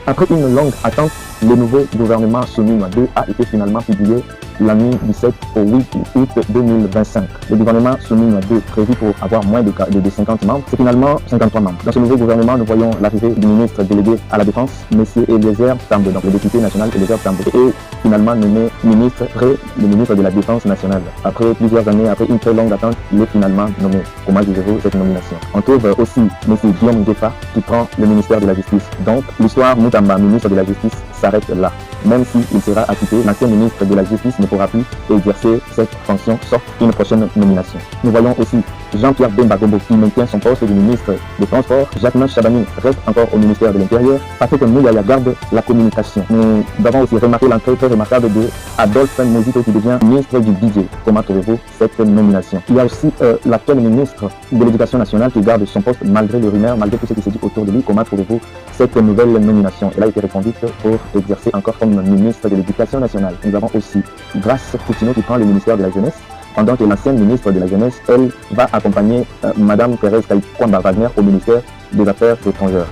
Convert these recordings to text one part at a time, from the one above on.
Après une longue attente, le nouveau gouvernement Soumine 2 a été finalement publié la nuit du 7 au 8 août 2025. Le gouvernement Soumine 2, prévu pour avoir moins de 50 membres, c'est finalement 53 membres. Dans ce nouveau gouvernement, nous voyons l'arrivée du ministre délégué à la Défense, M. Eliezer Tambwe, donc le député national Eliezer Tambwe, et finalement nommé ministre près le ministre de la Défense nationale. Après plusieurs années, après une très longue attente, il est finalement nommé. Comment jugez-vous cette nomination? On trouve aussi M. Guillaume Gefa qui prend le ministère de la Justice. Donc, l'histoire Moutamba, ministre de la Justice, s'arrête là. Même s'il sera acquitté, l'ancien ministre de la Justice ne pourra plus exercer cette fonction sauf une prochaine nomination. Nous voyons aussi Jean-Pierre Bemba Gombo qui maintient son poste de ministre des Transports. Jacquemin Chabani reste encore au ministère de l'Intérieur. Patrick Mouyaya garde la communication. Nous avons aussi remarqué l'entrée très remarquable de Adolphe Mozito qui devient ministre du budget. Comment trouvez-vous cette nomination? Il y a aussi l'actuel ministre de l'Éducation nationale qui garde son poste malgré les rumeurs, malgré tout ce qui se dit autour de lui. Comment trouvez-vous cette nouvelle nomination? Elle a été reconduite pour exercer encore comme ministre de l'Éducation nationale. Nous avons aussi Grace Coutinho qui prend le ministère de la Jeunesse, pendant que l'ancienne ministre de la Jeunesse, elle, va accompagner Madame Thérèse Kwamba Wagner au ministère des Affaires étrangères.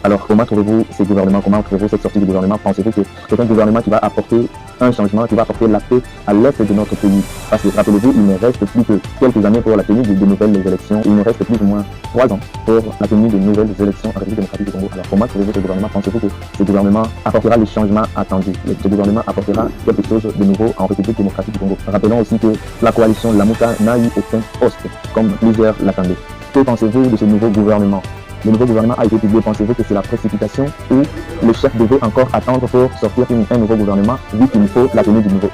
Alors, comment trouvez-vous ce gouvernement? Comment trouvez-vous cette sortie du gouvernement? Pensez-vous que c'est un gouvernement qui va apporter un changement, qui va apporter la paix à l'est de notre pays? Parce que, rappelez-vous, il ne reste plus que quelques années pour la tenue de nouvelles élections. Il nous reste plus ou moins 3 ans pour la tenue de nouvelles élections en République démocratique du Congo. Alors, comment trouvez-vous ce gouvernement? Pensez-vous que ce gouvernement apportera les changements attendus? Ce gouvernement apportera quelque chose de nouveau en République démocratique du Congo? Rappelons aussi que la coalition Lamuka n'a eu aucun poste, comme plusieurs l'attendaient. Que pensez-vous de ce nouveau gouvernement? Le nouveau gouvernement a été publié. Pensez-vous que c'est la précipitation ou le chef devait encore attendre pour sortir un nouveau gouvernement, vu qu'il faut la tenue du dialogue?